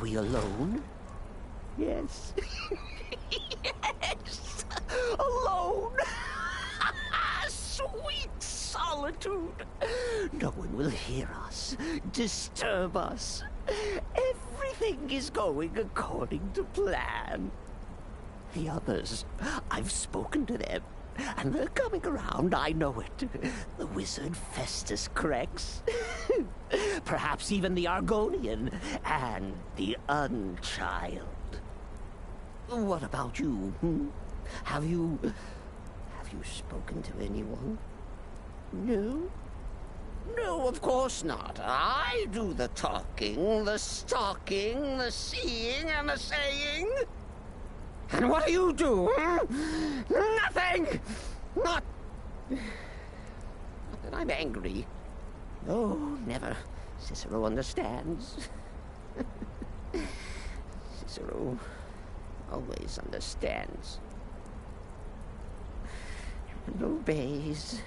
we alone? Yes. Yes! Alone! Sweet solitude! No one will hear us, disturb us. Everything is going according to plan. The others, I've spoken to them, and they're coming around, I know it. The wizard Festus Crex. Perhaps even the Argonian and the Unchild. What about you? Have you spoken to anyone? No? No, of course not. I do the talking, the stalking, the seeing, and the saying. And what do you do? Nothing! Not that I'm angry. Oh, never. Cicero understands. Cicero always understands. And obeys.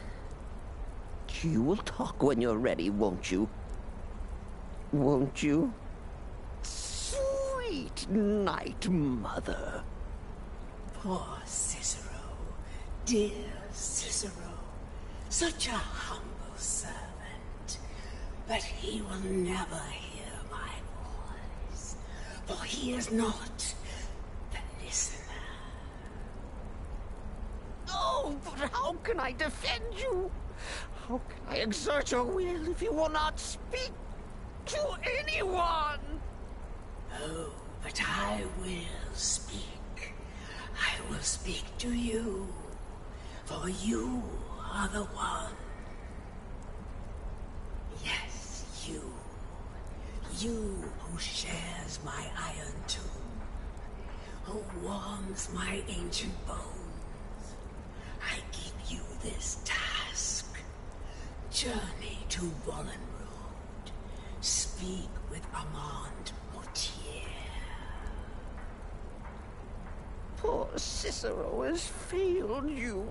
You will talk when you're ready, won't you? Won't you? Sweet night, Mother. Poor Cicero. Dear Cicero. Such a humble servant. But he will never hear my voice. For he is not the listener. Oh, but how can I defend you? How can I exert your will if you will not speak to anyone? Oh, but I will speak. I will speak to you. For you are the one. Yes, you. You who shares my iron tomb. Who warms my ancient bones. I give you this task. Journey to Wallenroad. Speak with Armand Mortier. Poor Cicero has failed you.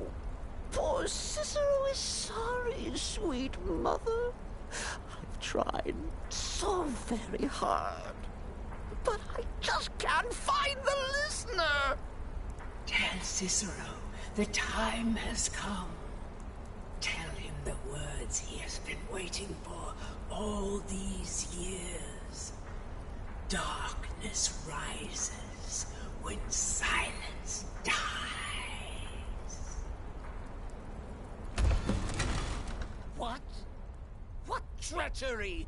Poor Cicero is sorry, sweet mother. I've tried so very hard, but I just can't find the listener. Tell Cicero the time has come. Tell him the words he has been waiting for all these years. Darkness rises when silence dies. What? What treachery?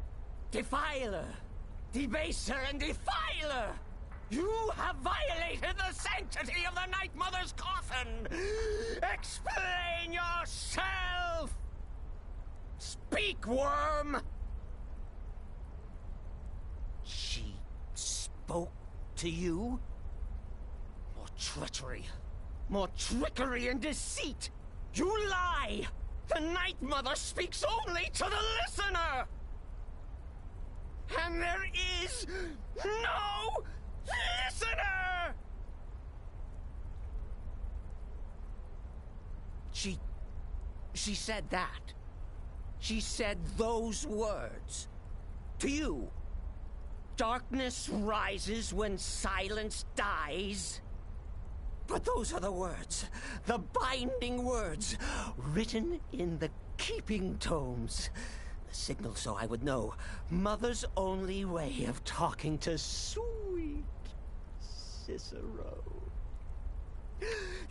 Defiler! Debaser and defiler! You have violated the sanctity of the Night Mother's coffin! Explain yourself! Speak, worm! She spoke to you? More treachery. More trickery and deceit! You lie! The Night Mother speaks only to the listener! And there is no listener! She said that. She said those words. To you. Darkness rises when silence dies. But those are the words, the binding words, written in the keeping tomes. The signal so I would know. Mother's only way of talking to sweet Cicero.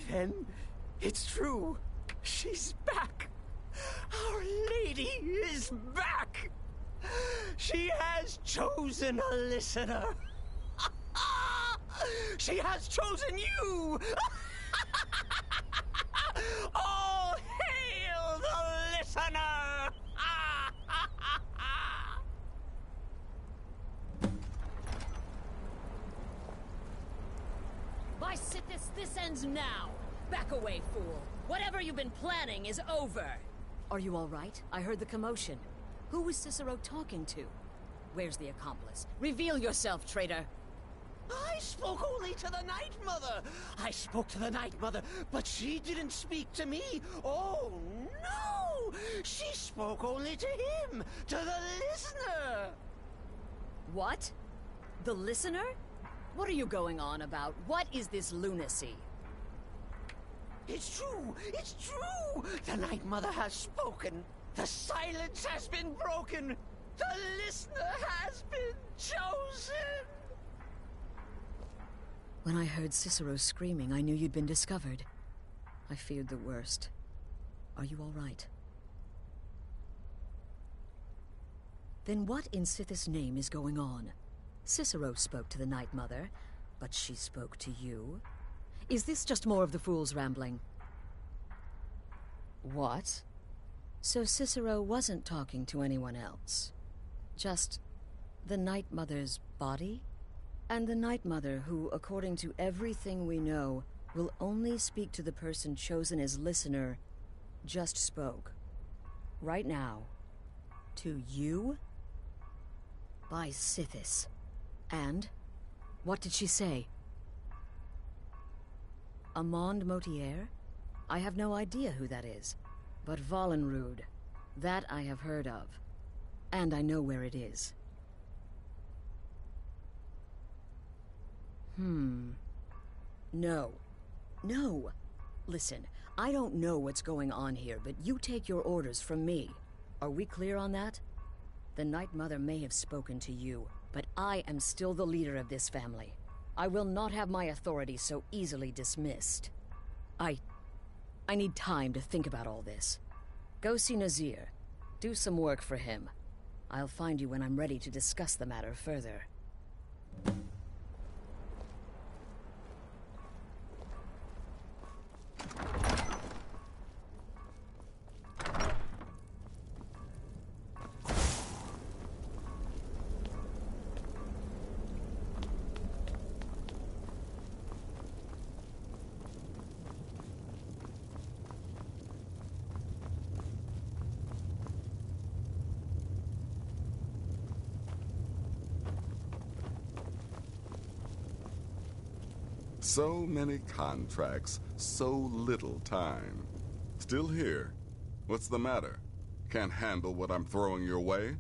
Then it's true. She's back. Our Lady is back. She has chosen a listener. She has chosen you! All hail the listener! By Sithis, this ends now! Back away, fool! Whatever you've been planning is over! Are you all right? I heard the commotion. Who was Cicero talking to? Where's the accomplice? Reveal yourself, traitor! I spoke only to the Night Mother! I spoke to the Night Mother, but she didn't speak to me! Oh, no! She spoke only to him! To the listener! What? The listener? What are you going on about? What is this lunacy? It's true! It's true! The Night Mother has spoken! The silence has been broken! The listener has been chosen! When I heard Cicero screaming, I knew you'd been discovered. I feared the worst. Are you all right? Then what in Sithis' name is going on? Cicero spoke to the Night Mother, but she spoke to you? Is this just more of the fool's rambling? What? So Cicero wasn't talking to anyone else? Just the Night Mother's body? And the Night Mother, who, according to everything we know, will only speak to the person chosen as listener, just spoke. Right now. To you? By Sithis. And? What did she say? Amand Motier? I have no idea who that is. But Valenrud, that I have heard of. And I know where it is. No. No! Listen, I don't know what's going on here, but you take your orders from me. Are we clear on that? The Night Mother may have spoken to you, but I am still the leader of this family. I will not have my authority so easily dismissed. I need time to think about all this. Go see Nazir. Do some work for him. I'll find you when I'm ready to discuss the matter further. So many contracts, so little time. Still here? What's the matter? Can't handle what I'm throwing your way?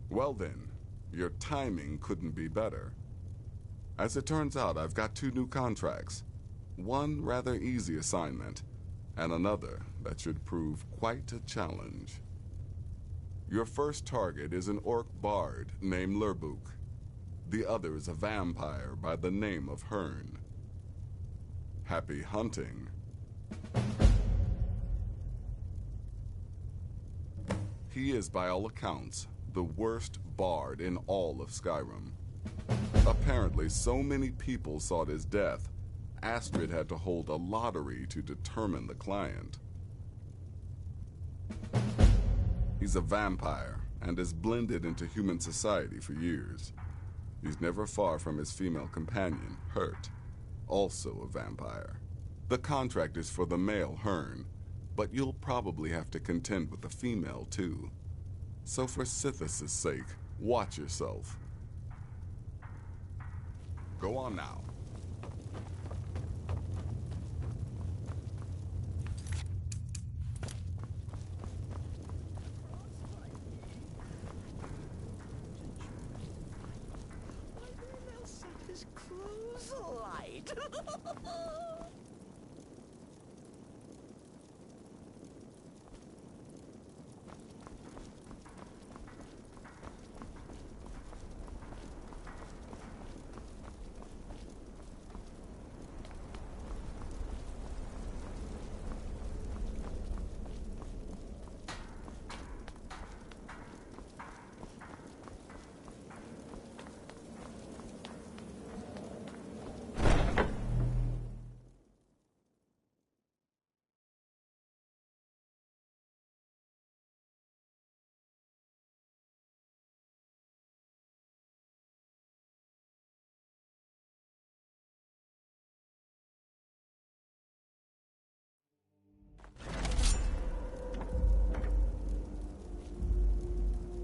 Well then, your timing couldn't be better. As it turns out, I've got 2 new contracts. One rather easy assignment, and another that should prove quite a challenge. Your first target is an orc bard named Lurbuk. The other is a vampire by the name of Hearn. Happy hunting. He is, by all accounts, the worst bard in all of Skyrim. Apparently, so many people sought his death, Astrid had to hold a lottery to determine the client. He's a vampire and has blended into human society for years. He's never far from his female companion, Hurt, also a vampire. The contract is for the male Hearn, but you'll probably have to contend with the female too. So for Sithis' sake, watch yourself. Go on now. His clothes light.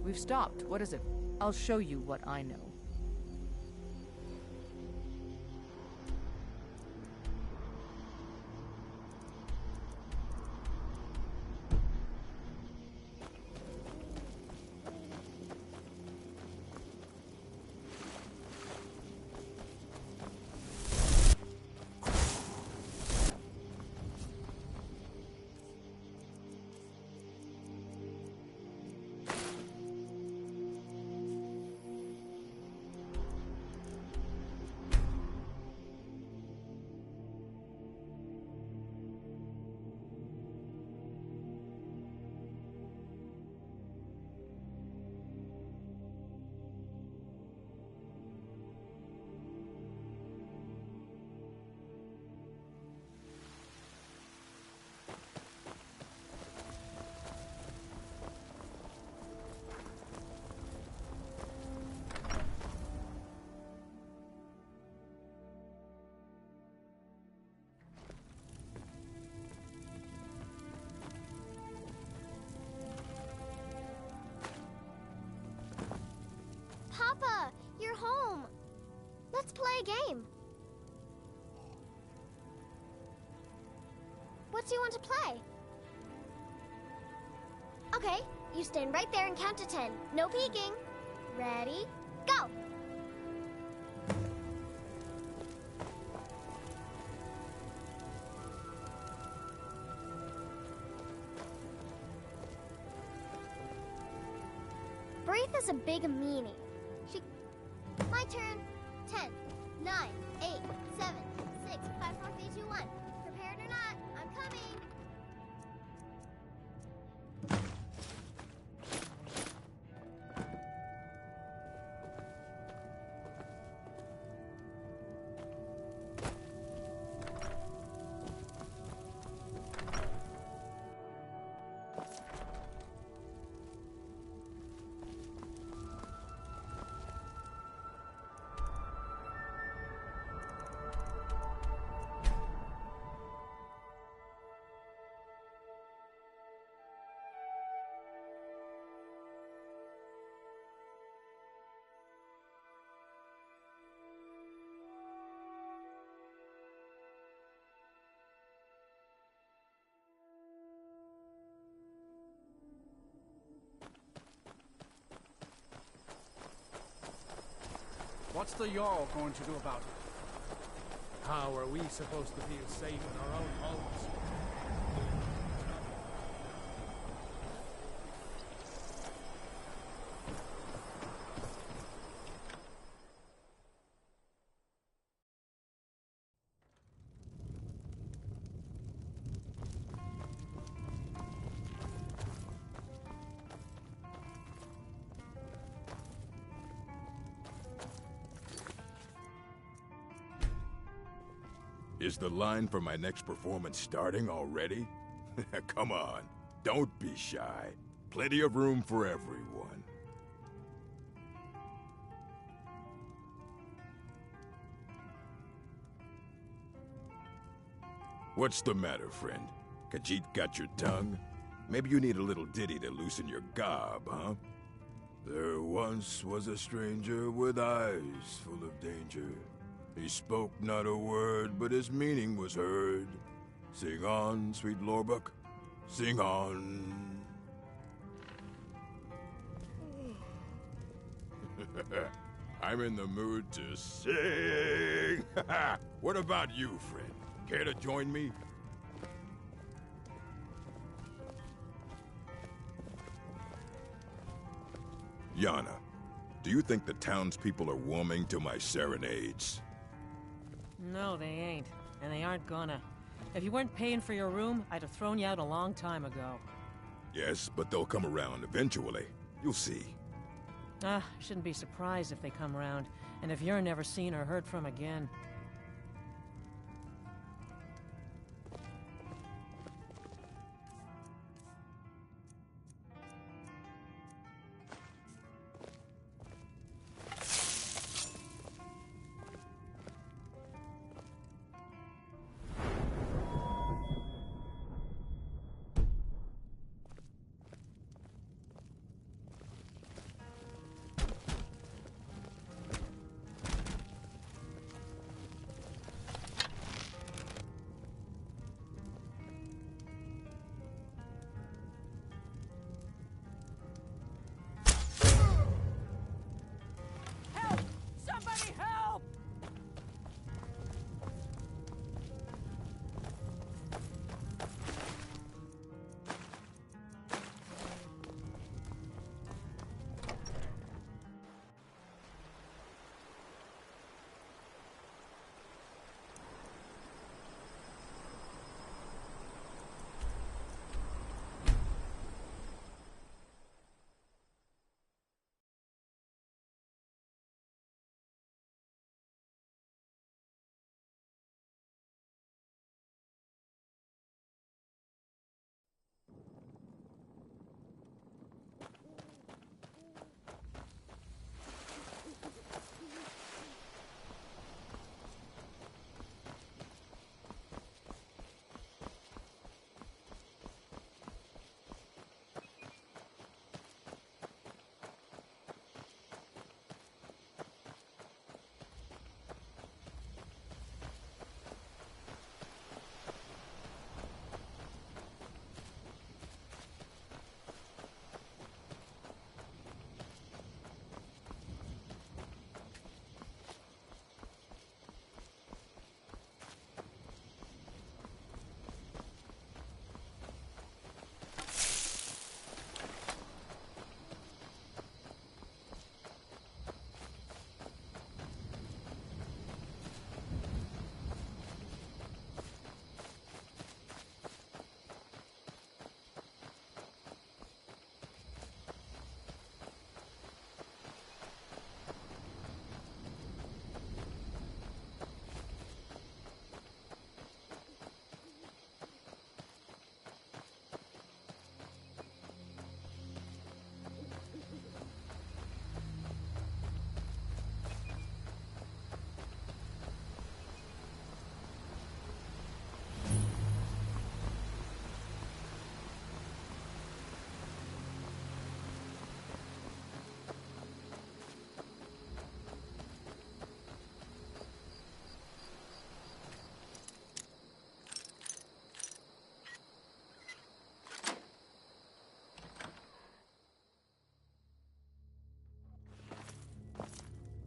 We've stopped. What is it? I'll show you what I know. Let's play a game. What do you want to play? Okay, you stand right there and count to 10. No peeking. Ready? Go! Breathe is a big meanie. My turn. 10, 9, 8, 7, 6, 5, 4, 3, 2, 1. Prepared or not, I'm coming. What's the Jarl going to do about it? How are we supposed to feel safe in our own homes? Is the line for my next performance starting already? Come on, don't be shy. Plenty of room for everyone. What's the matter, friend? Khajiit got your tongue? Maybe you need a little ditty to loosen your gob, huh? There once was a stranger with eyes full of danger. He spoke not a word, but his meaning was heard. Sing on, sweet Lorbuck, sing on. I'm in the mood to sing. What about you, friend? Care to join me? Yana, do you think the townspeople are warming to my serenades? No, they ain't. And they aren't gonna. If you weren't paying for your room, I'd have thrown you out a long time ago. Yes, but they'll come around eventually. You'll see. I shouldn't be surprised if they come around, and if you're never seen or heard from again.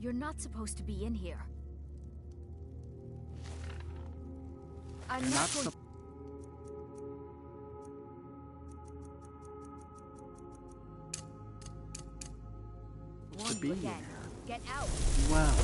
You're not supposed to be in here. I'm not going... To be again. Get out! Wow.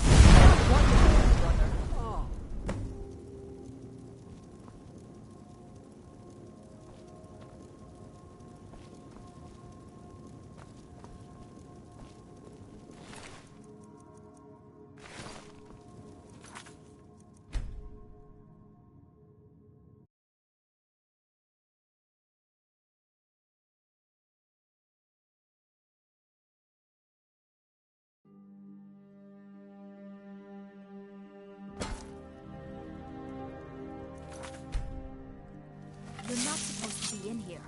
You're not supposed to be in here.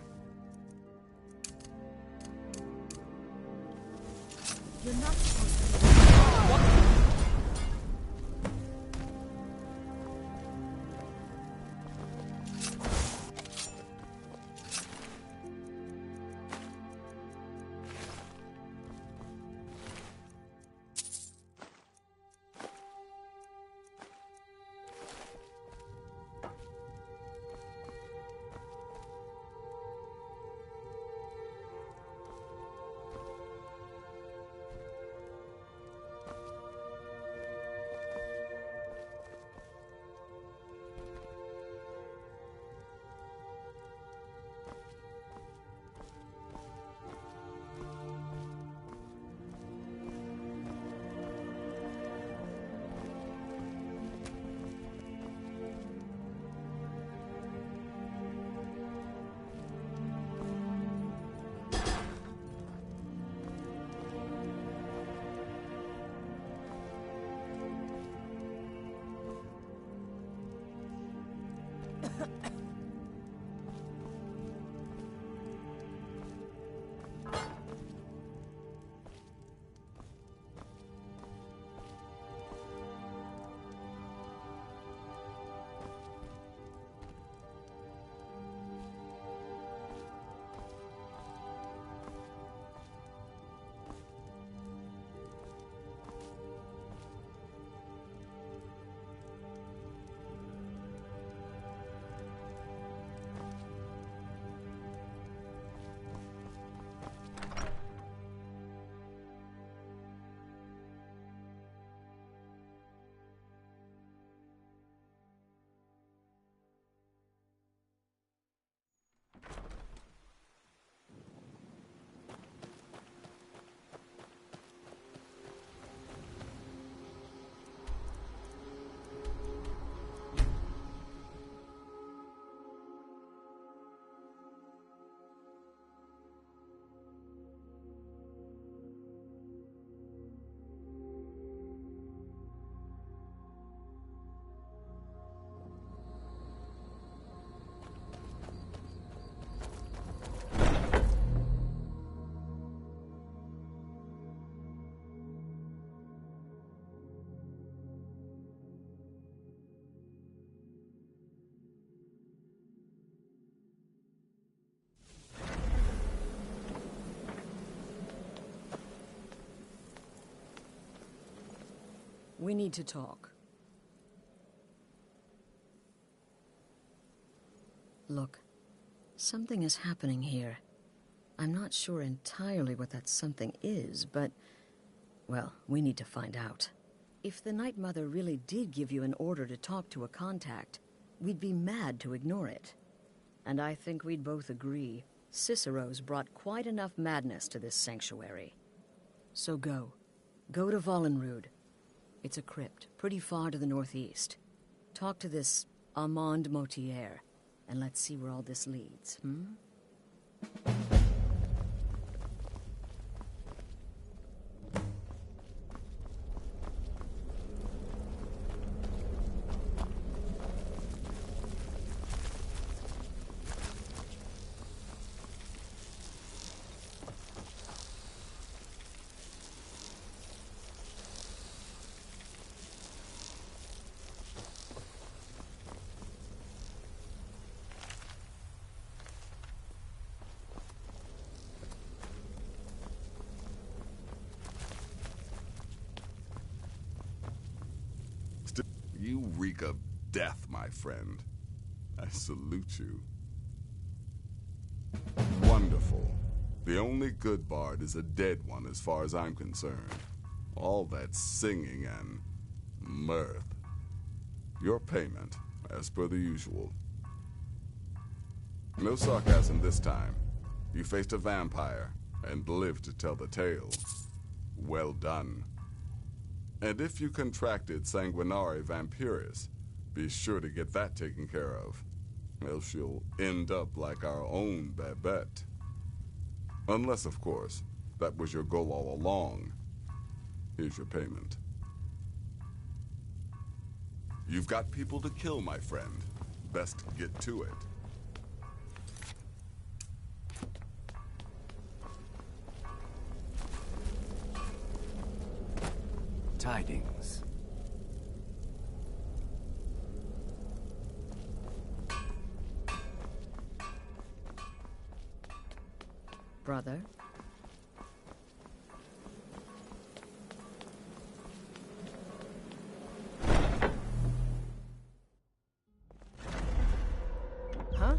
You're not supposed to be in here. We need to talk. Look, something is happening here. I'm not sure entirely what that something is, but... well, we need to find out. If the Night Mother really did give you an order to talk to a contact, we'd be mad to ignore it. And I think we'd both agree, Cicero's brought quite enough madness to this sanctuary. So go. Go to Vollenrud. It's a crypt, pretty far to the northeast. Talk to this Armand Motier, and let's see where all this leads, You reek of death, my friend. I salute you. Wonderful. The only good bard is a dead one as far as I'm concerned. All that singing and mirth. Your payment, as per the usual. No sarcasm this time. You faced a vampire and lived to tell the tale. Well done. And if you contracted Sanguinari Vampiris, be sure to get that taken care of. Else you'll end up like our own Babette. Unless, of course, that was your goal all along. Here's your payment. You've got people to kill, my friend. Best get to it. Tidings. Brother? Huh?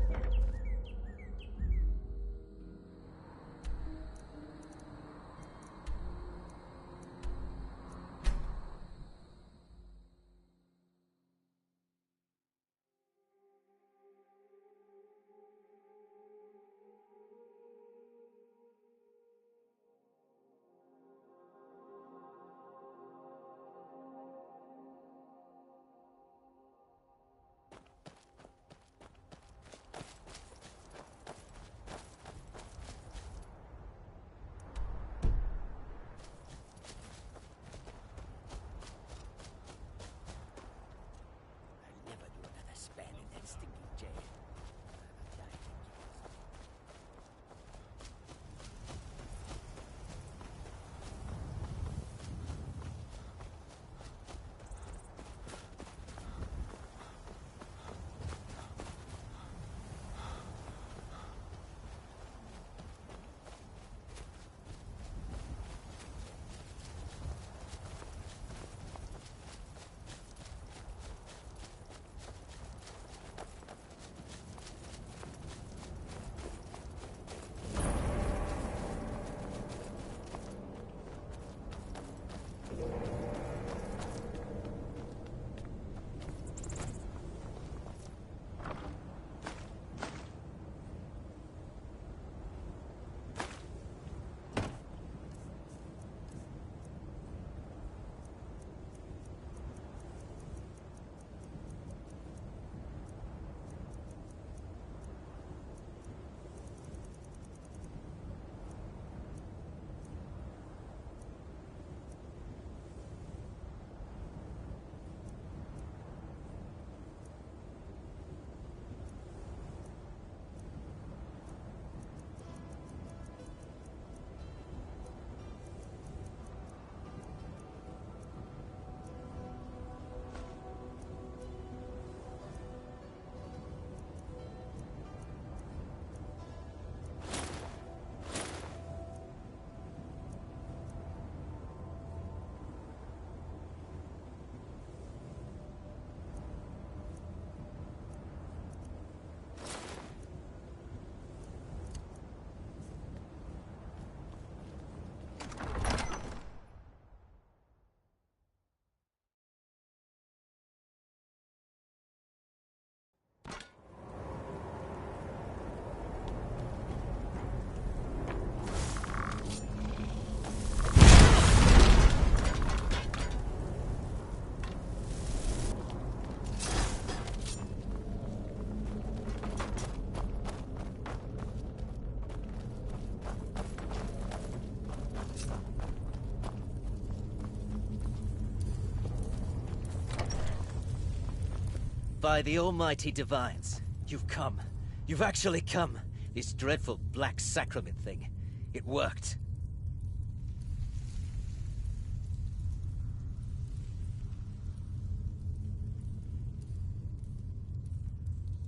By the almighty divines, you've come. You've actually come. This dreadful black sacrament thing. It worked.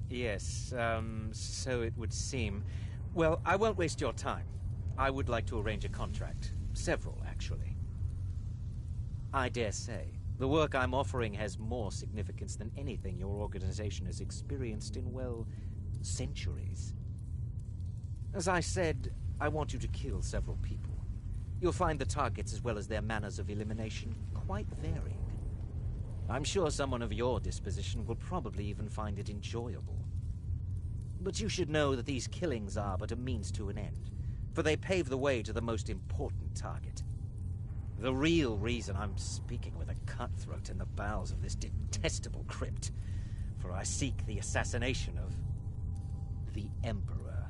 Yes, so it would seem. Well, I won't waste your time. I would like to arrange a contract. Several, actually. I dare say, The work I'm offering has more significance than anything your organization has experienced in, well, centuries. As I said, I want you to kill several people. You'll find the targets as well as their manners of elimination quite varied. I'm sure someone of your disposition will probably even find it enjoyable. But you should know that these killings are but a means to an end, for they pave the way to the most important target. The real reason I'm speaking with a cutthroat in the bowels of this detestable crypt, for I seek the assassination of the Emperor.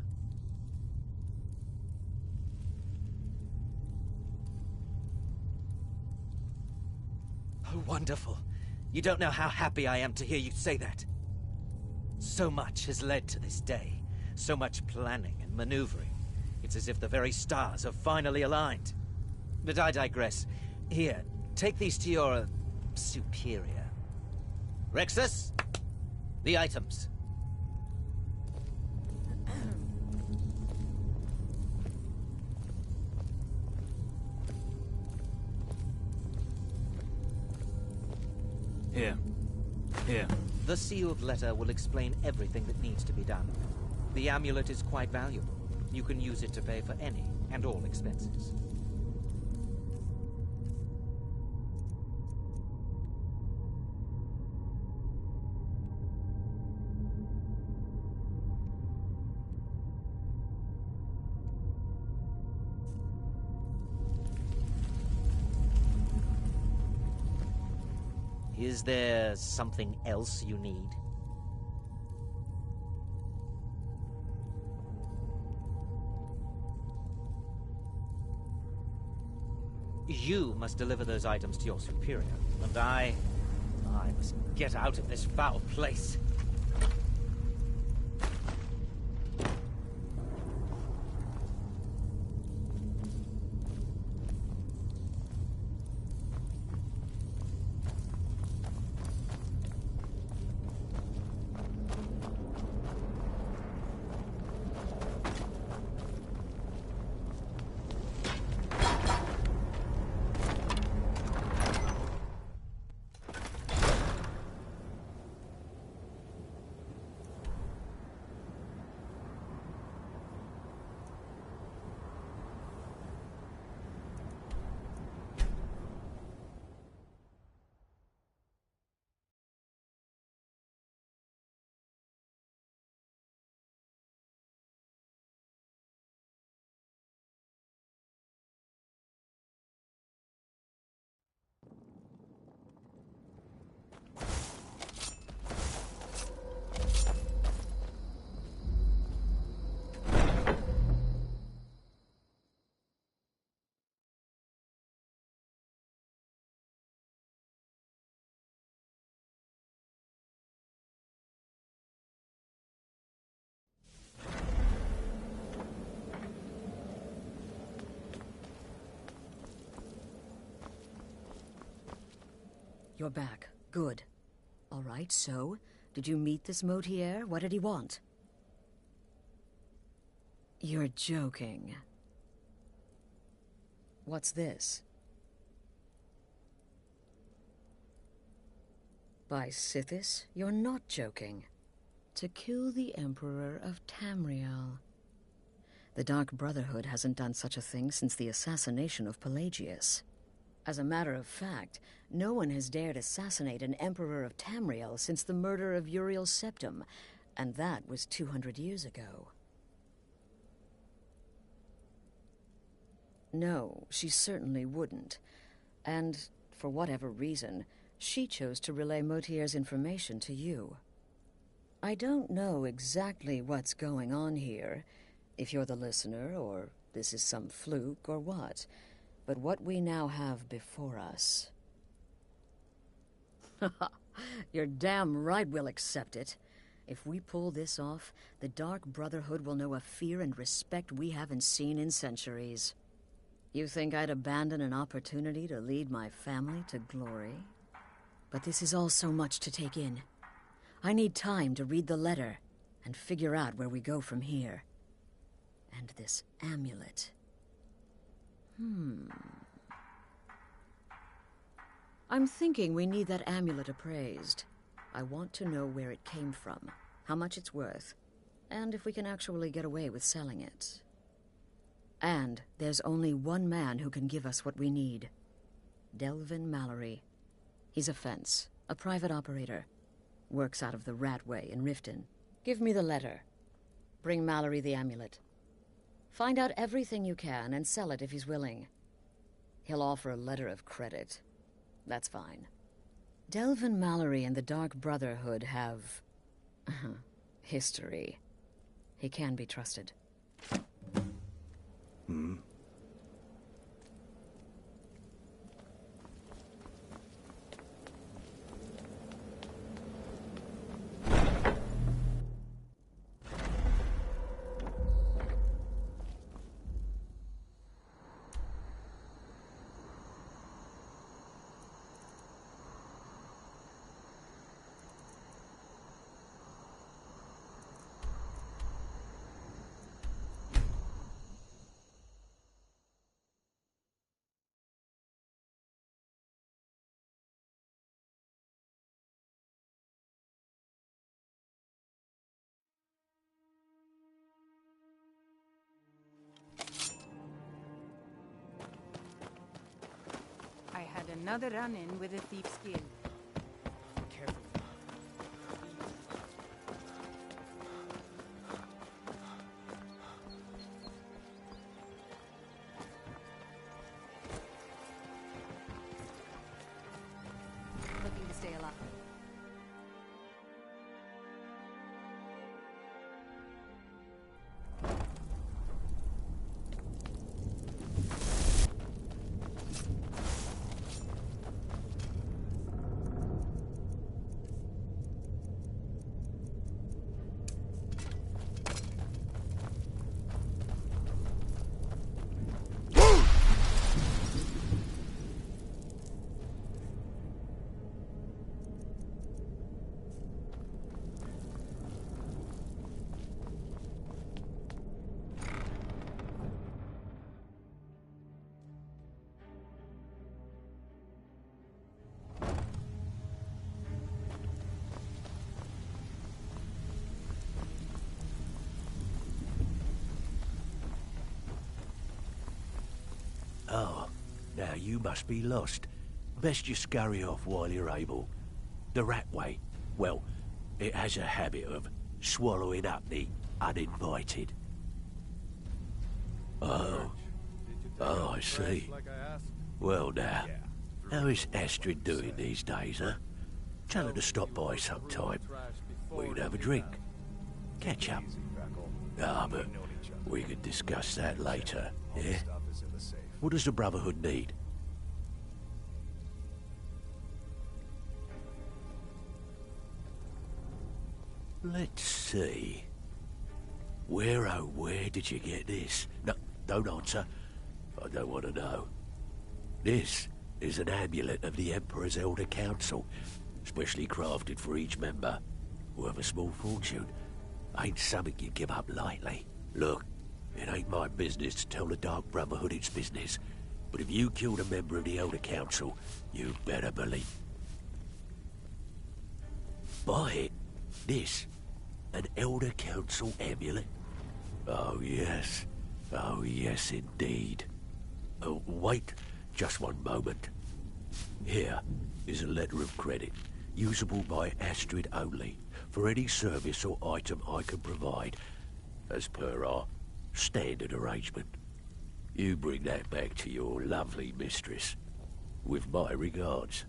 Oh, wonderful. You don't know how happy I am to hear you say that. So much has led to this day. So much planning and maneuvering. It's as if the very stars have finally aligned. But I digress. Here, take these to your superior. Rexus, the items. Here. The sealed letter will explain everything that needs to be done. The amulet is quite valuable. You can use it to pay for any and all expenses. Is there something else you need? You must deliver those items to your superior, and I must get out of this foul place. You're back. Good. All right, so, did you meet this Motier? What did he want? You're joking. What's this? By Sithis, you're not joking. To kill the Emperor of Tamriel. The Dark Brotherhood hasn't done such a thing since the assassination of Pelagius. As a matter of fact, no one has dared assassinate an Emperor of Tamriel since the murder of Uriel Septim, and that was 200 years ago. No, she certainly wouldn't. And, for whatever reason, she chose to relay Motier's information to you. I don't know exactly what's going on here, if you're the listener, or this is some fluke, or what. But what we now have before us... You're damn right we'll accept it. If we pull this off, the Dark Brotherhood will know a fear and respect we haven't seen in centuries. You think I'd abandon an opportunity to lead my family to glory? But this is all so much to take in. I need time to read the letter and figure out where we go from here. And this I'm thinking we need that amulet appraised. I want to know where it came from, how much it's worth, and if we can actually get away with selling it. And there's only one man who can give us what we need. Delvin Mallory. He's a fence, a private operator. Works out of the Ratway in Riften. Give me the letter. Bring Mallory the amulet. Find out everything you can and sell it if he's willing. He'll offer a letter of credit. That's fine. Delvin Mallory and the Dark Brotherhood have... history. He can be trusted. Hmm? I had another run-in with a thief's skin. Careful. Looking to stay alive. Oh, now you must be lost. Best you scurry off while you're able. The Ratway, well, it has a habit of swallowing up the uninvited. Oh, I see. Well now, how is Astrid doing these days, huh? Tell her to stop by sometime. We can have a drink. Catch up. Ah, but we can discuss that later, yeah? What does the Brotherhood need? Let's see. Where, oh, where did you get this? No, don't answer. I don't want to know. This is an amulet of the Emperor's Elder Council, specially crafted for each member. Worth a small fortune. Ain't something you give up lightly. Look, it ain't my business to tell the Dark Brotherhood its business, but if you killed a member of the Elder Council, you better believe. Buy it. This, an Elder Council amulet? Oh yes. Oh yes indeed. Oh, wait just one moment. Here is a letter of credit, usable by Astrid only, for any service or item I can provide, as per our standard arrangement. You bring that back to your lovely mistress, with my regards.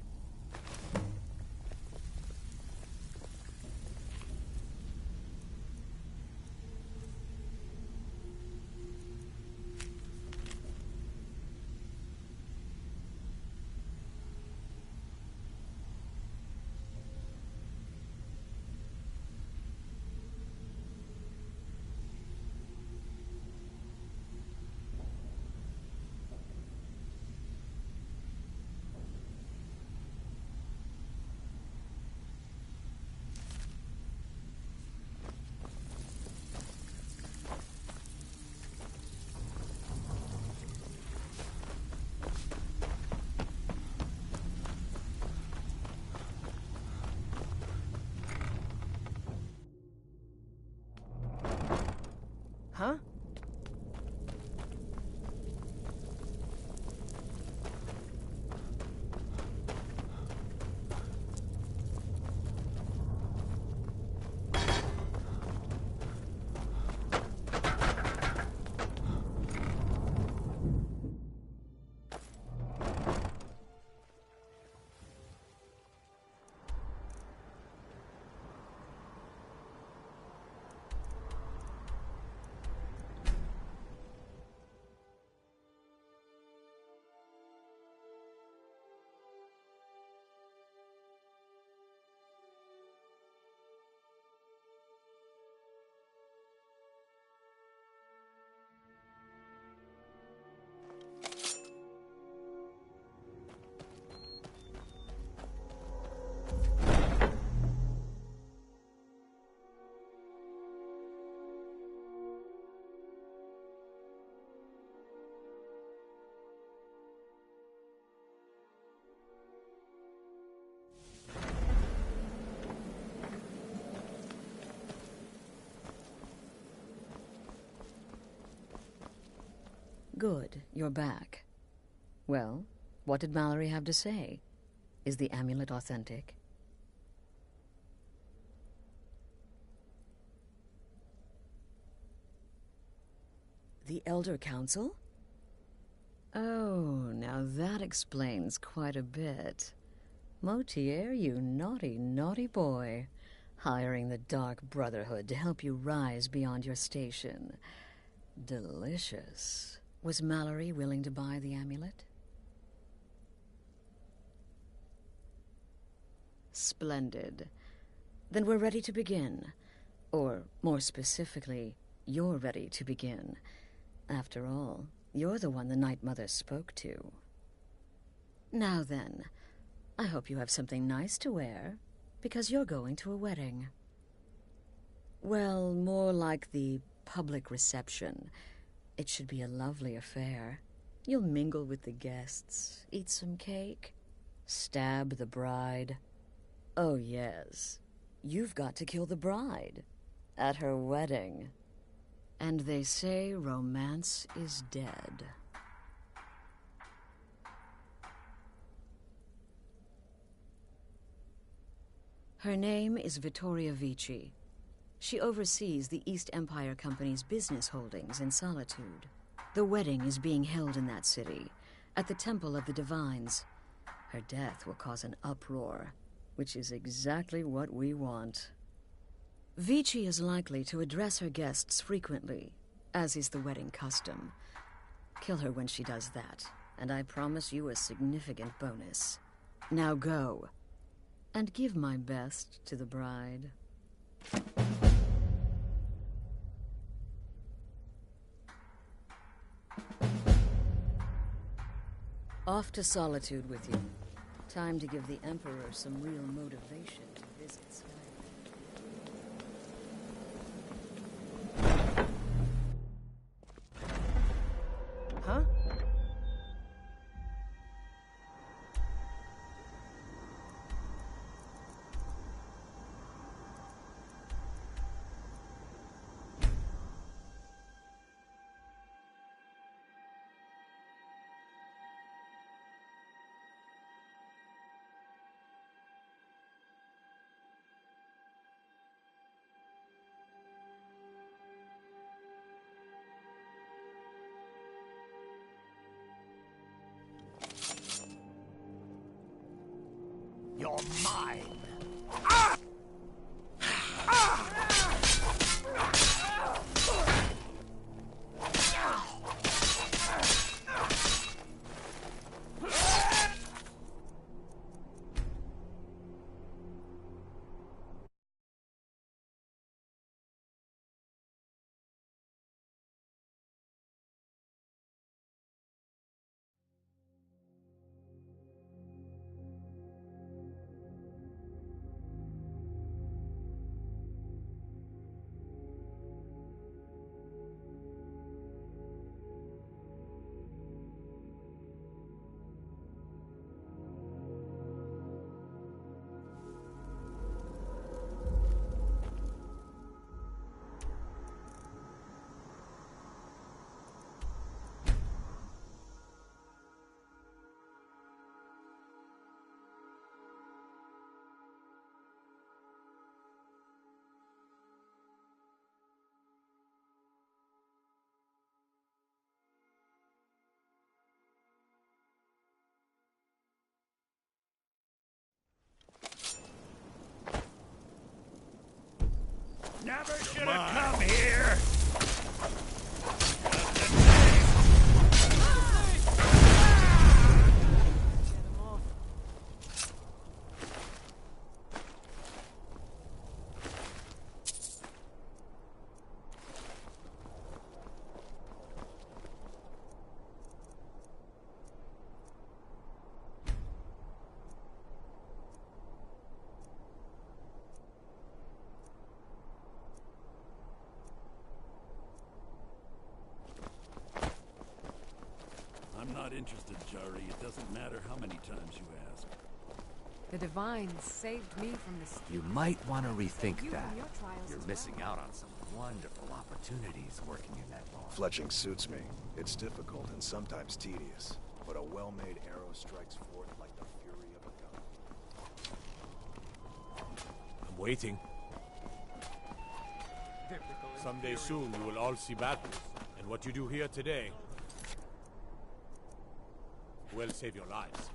Huh? Good, you're back. Well, what did Mallory have to say? Is the amulet authentic? The Elder Council? Oh, now that explains quite a bit. Motier, you naughty, naughty boy. Hiring the Dark Brotherhood to help you rise beyond your station. Delicious. Was Mallory willing to buy the amulet? Splendid. Then we're ready to begin. Or, more specifically, you're ready to begin. After all, you're the one the Night Mother spoke to. Now then, I hope you have something nice to wear, because you're going to a wedding. Well, more like the public reception. It should be a lovely affair. You'll mingle with the guests, eat some cake, stab the bride. Oh, yes. You've got to kill the bride. At her wedding. And they say romance is dead. Her name is Vittoria Vici. She oversees the East Empire Company's business holdings in Solitude. The wedding is being held in that city, at the Temple of the Divines. Her death will cause an uproar, which is exactly what we want. Vici is likely to address her guests frequently, as is the wedding custom. Kill her when she does that, and I promise you a significant bonus. Now go, and give my best to the bride. Off to Solitude with you. Time to give the Emperor some real motivation to visit Skyrim. Huh? You're mine. Never should have come here! I'm not interested, Jari. It doesn't matter how many times you ask. The Divines saved me from this. You might want to rethink You that. and your trials You're as missing out on some wonderful opportunities working in that bar. Fletching suits me. It's difficult and sometimes tedious, but a well-made arrow strikes forth like the fury of a gun. I'm waiting. Someday soon you will all see battles, and what you do here today will save your lives.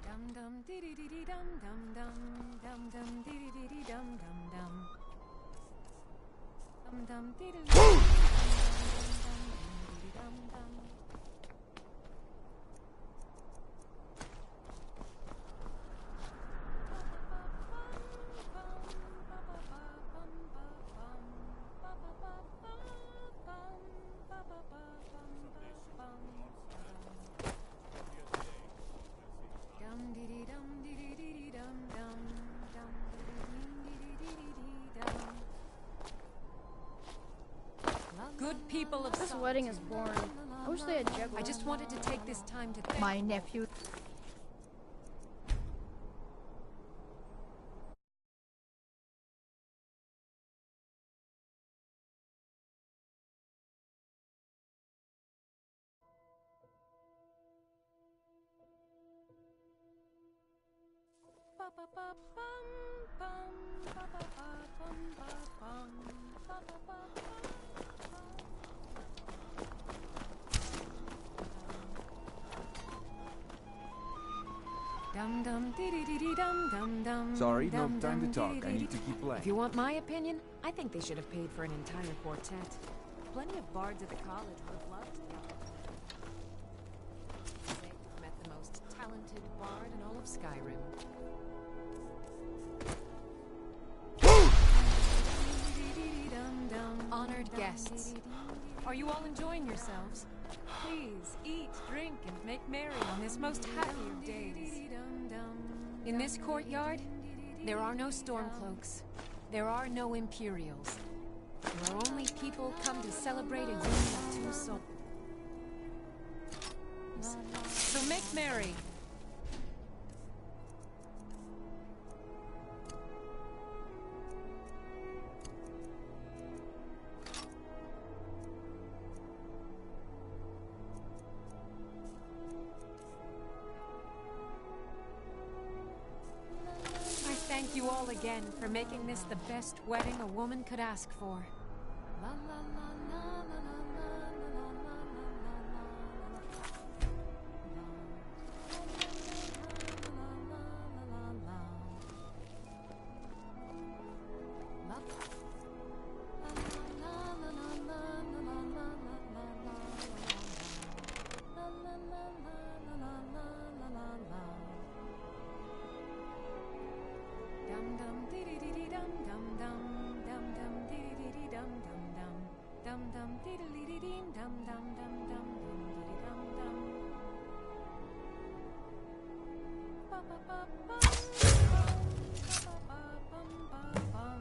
Dum dum dee dee dee dum dum dum dum dum dee dee dee dum dum dum dum dum dee dee dum dum. Good people of This wedding is boring. I wish they had juggled. I just wanted to take this time to thank My nephew. Sorry, no time to talk. I need to keep playing. If you want my opinion, I think they should have paid for an entire quartet. Plenty of bards at the college would have loved to. They've met the most talented bard in all of Skyrim. Honored guests, are you all enjoying yourselves? Please eat, drink, and make merry on this most happy of days. In this courtyard, there are no Stormcloaks. There are no Imperials. There are only people come to celebrate a union of two souls. So make merry. Thank you all again for making this the best wedding a woman could ask for. La, la, la, la, la, la,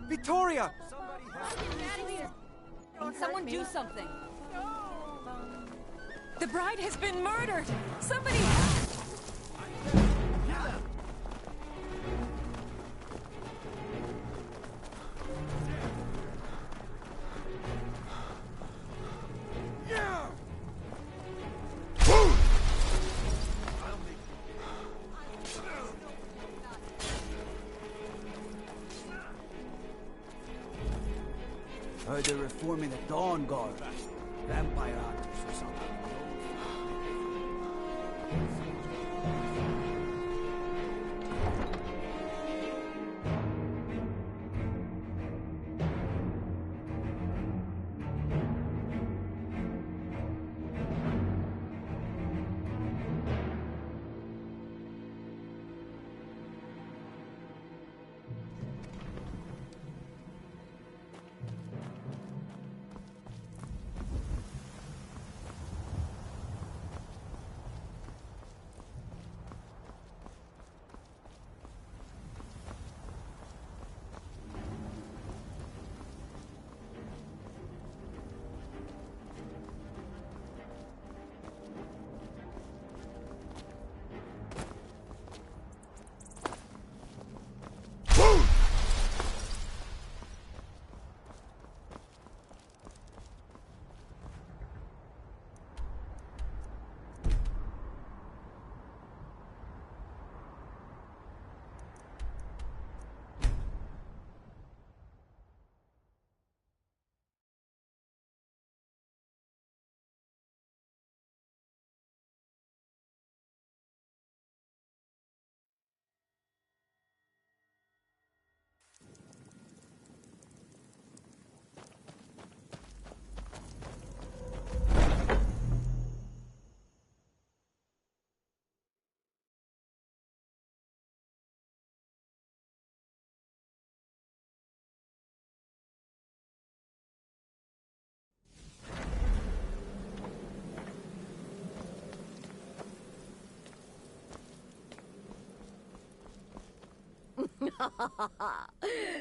Victoria! Someone do something. The bride has been murdered! Somebody... Heard they're reforming the Dawn Guard. Vampire hunters or something.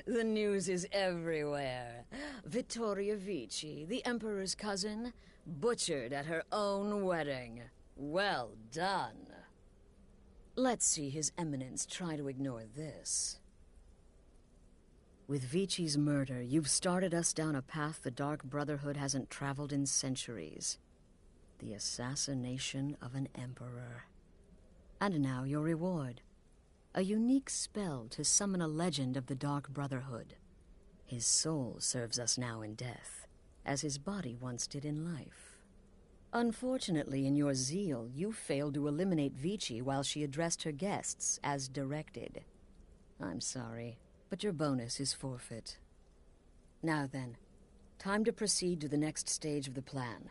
The news is everywhere. Vittoria Vici, the Emperor's cousin, butchered at her own wedding. Well done. Let's see His Eminence try to ignore this. With Vici's murder, you've started us down a path the Dark Brotherhood hasn't traveled in centuries. The assassination of an emperor. And now your reward. A unique spell to summon a legend of the Dark Brotherhood. His soul serves us now in death, as his body once did in life. Unfortunately, in your zeal, you failed to eliminate Vici while she addressed her guests as directed. I'm sorry, but your bonus is forfeit. Now then, time to proceed to the next stage of the plan.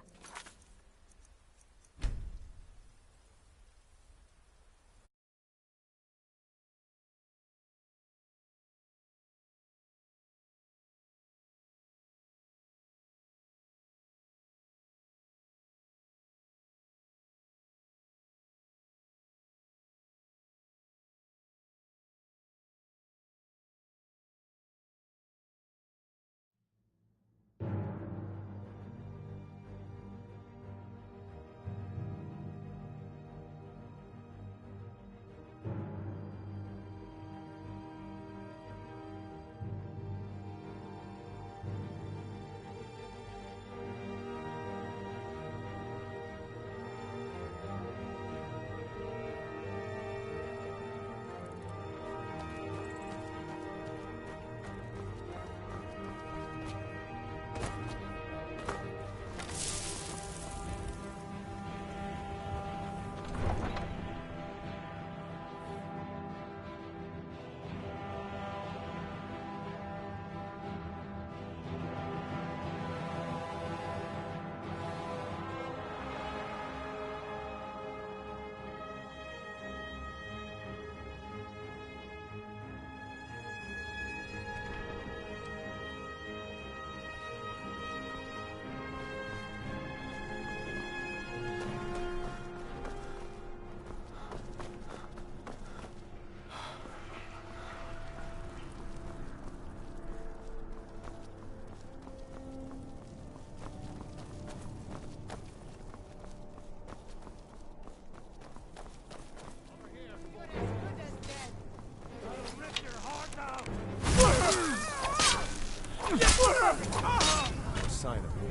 No sign of me.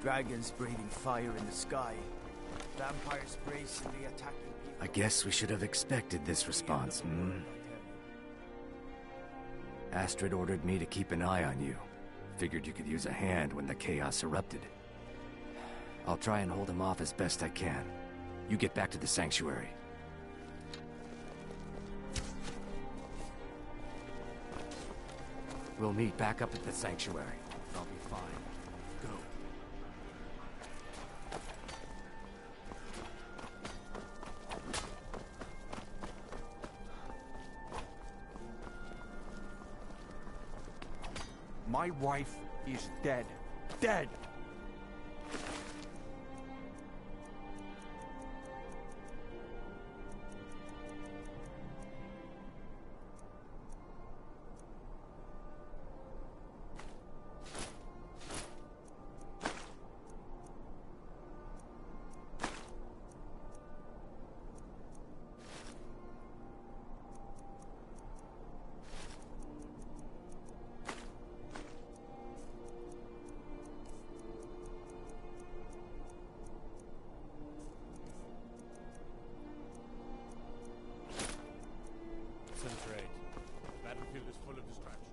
Dragons breathing fire in the sky. Vampires brazenly attacking people. I guess we should have expected this response, Astrid ordered me to keep an eye on you. Figured you could use a hand when the chaos erupted. I'll try and hold him off as best I can. You get back to the sanctuary. We'll meet back up at the sanctuary. I'll be fine. Go. My wife is dead. Dead!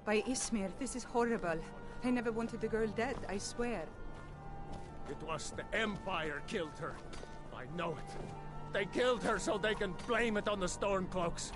By Ismir, this is horrible. I never wanted the girl dead, I swear. It was the Empire killed her. I know it. They killed her so they can blame it on the Stormcloaks.